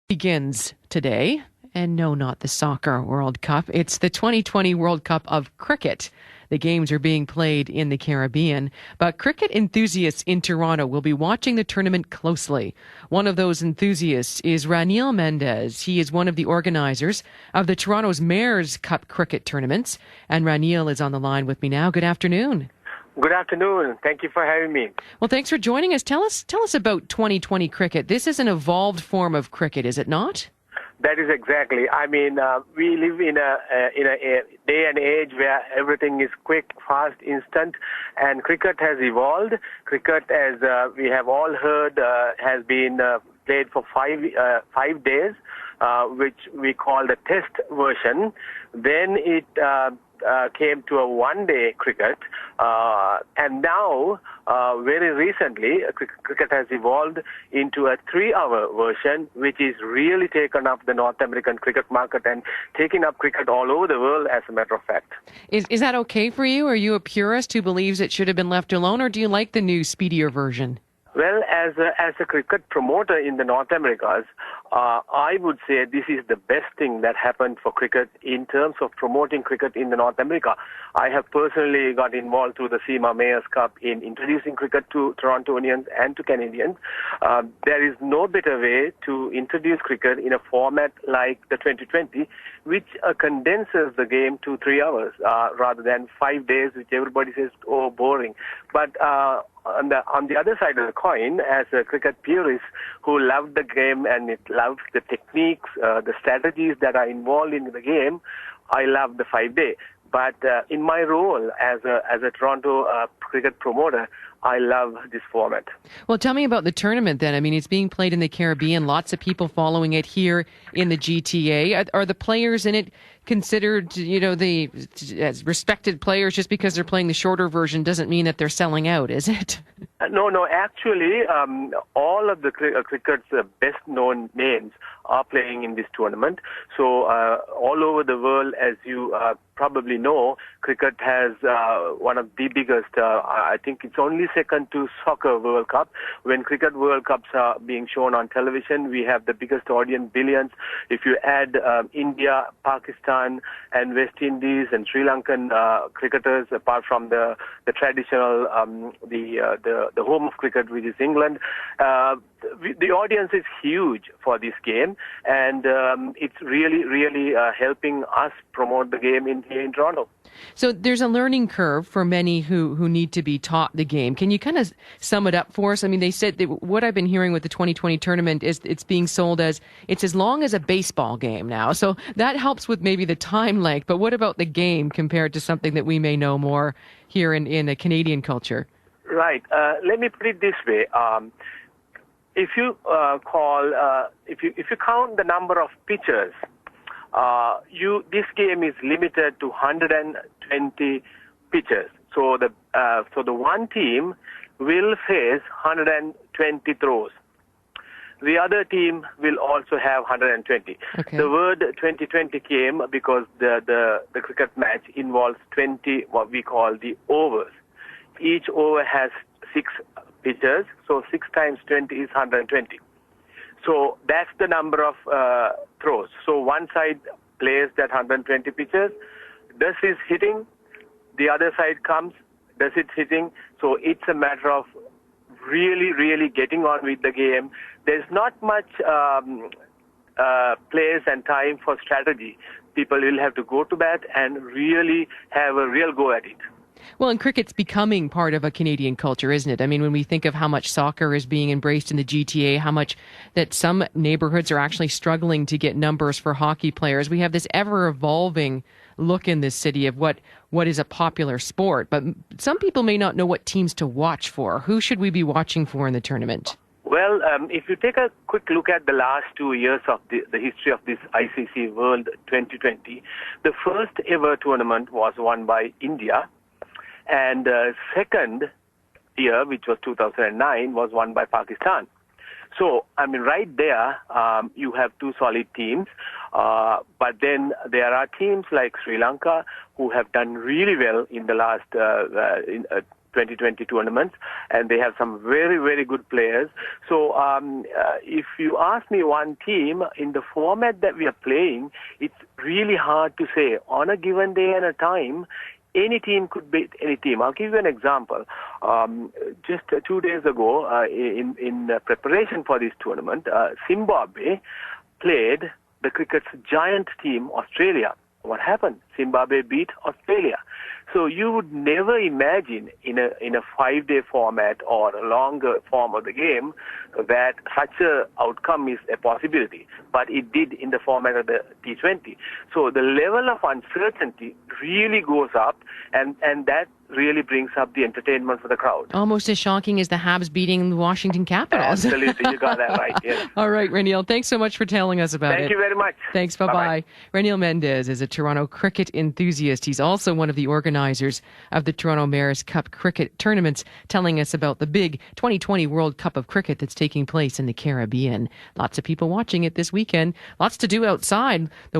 Begins today, and no, not the Soccer World Cup. It's the 2020 World Cup of Cricket. The games are being played in the Caribbean, but cricket enthusiasts in Toronto will be watching the tournament closely. One of those enthusiasts is Ranil Mendis. He is one of the organizers of the Toronto's Mayor's Cup cricket tournaments, and Ranil is on the line with me now. Good afternoon. Good afternoon. Thank you for having me. Well, thanks for joining us. Tell us about 2020 cricket. This is an evolved form of cricket, is it not? That is exactly. I mean, we live in a day and age where everything is quick, fast, instant, and cricket has evolved. Cricket, as we have all heard, has been played for 5 days, which we call the test version. Then it came to a one-day cricket, and now, very recently, cricket has evolved into a 3-hour version, which is really taken up the North American cricket market and taking up cricket all over the world, as a matter of fact. Is that okay for you? Are you a purist who believes it should have been left alone, or do you like the new, speedier version? Well, as a cricket promoter in the North Americas, I would say this is the best thing that happened for cricket in terms of promoting cricket in the North America. I have personally got involved through the CBC Mayor's Cup in introducing cricket to Torontonians and to Canadians. There is no better way to introduce cricket in a format like the 2020, which condenses the game to 3 hours rather than 5 days, which everybody says, oh, boring. But on the other side of the coin, as a cricket purist who loved the game and it loves the techniques, the strategies that are involved in the game, I love the 5-day. But in my role as a Toronto cricket promoter, I love this format. Well, tell me about the tournament then. I mean, it's being played in the Caribbean. Lots of people following it here in the GTA. Are the players in it considered, as respected players? Just because they're playing the shorter version doesn't mean that they're selling out, is it? No. Actually, all of the cricket's best-known names are playing in this tournament. So all over the world, as you probably know, cricket has one of the biggest, I think it's only second to Soccer World Cup. When Cricket World Cups are being shown on television, we have the biggest audience, billions. If you add India, Pakistan, and West Indies and Sri Lankan cricketers, apart from the traditional, the home of cricket, which is England, the audience is huge for this game, and it's really helping us promote the game here in Toronto. So there's a learning curve for many who need to be taught the game. Can you kind of sum it up for us? I mean, they said that what I've been hearing with the 2020 tournament is it's being sold as it's as long as a baseball game now. So that helps with maybe the time length. But what about the game compared to something that we may know more here in a Canadian culture? Right. Let me put it this way. If you if you count the number of pitchers, this game is limited to 120 pitchers. So the one team will face 120 throws. The other team will also have 120. Okay. The word 2020 came because the cricket match involves 20 what we call the overs. Each over has 6 pitchers, so 6 times 20 is 120. So that's the number of throws. So one side plays that 120 pitches, does his hitting, the other side comes, does its hitting. So it's a matter of really getting on with the game. There's not much place and time for strategy. People will have to go to bat and really have a real go at it. Well, and cricket's becoming part of a Canadian culture, isn't it? I mean, when we think of how much soccer is being embraced in the GTA, how much that some neighborhoods are actually struggling to get numbers for hockey players, we have this ever-evolving look in this city of what is a popular sport. But some people may not know what teams to watch for. Who should we be watching for in the tournament? Well, if you take a quick look at the last 2 years of the history of this ICC World 2020, the first ever tournament was won by India. And second year, which was 2009, was won by Pakistan. So, I mean, right there, you have 2 solid teams. But then there are teams like Sri Lanka who have done really well in the last 2020 tournaments, and they have some very, very good players. So if you ask me one team, in the format that we are playing, it's really hard to say. On a given day and a time, any team could beat any team. I'll give you an example. Just 2 days ago, in preparation for this tournament, Zimbabwe played the cricket's giant team, Australia. What happened? Zimbabwe beat Australia. So you would never imagine in a 5-day format or a longer form of the game that such a outcome is a possibility. But it did in the format of the T20. So the level of uncertainty really goes up, and that really brings up the entertainment for the crowd. Almost as shocking as the Habs beating the Washington Capitals. Absolutely, you got that right, yes. All right, Ranil, thanks so much for telling us about it. Thank you very much. Thanks, bye-bye. Ranil Mendis is a Toronto cricket enthusiast. He's also one of the organizers of the Toronto Mayor's Cup cricket tournaments, telling us about the big 2020 World Cup of Cricket that's taking place in the Caribbean. Lots of people watching it this weekend. Lots to do outside. The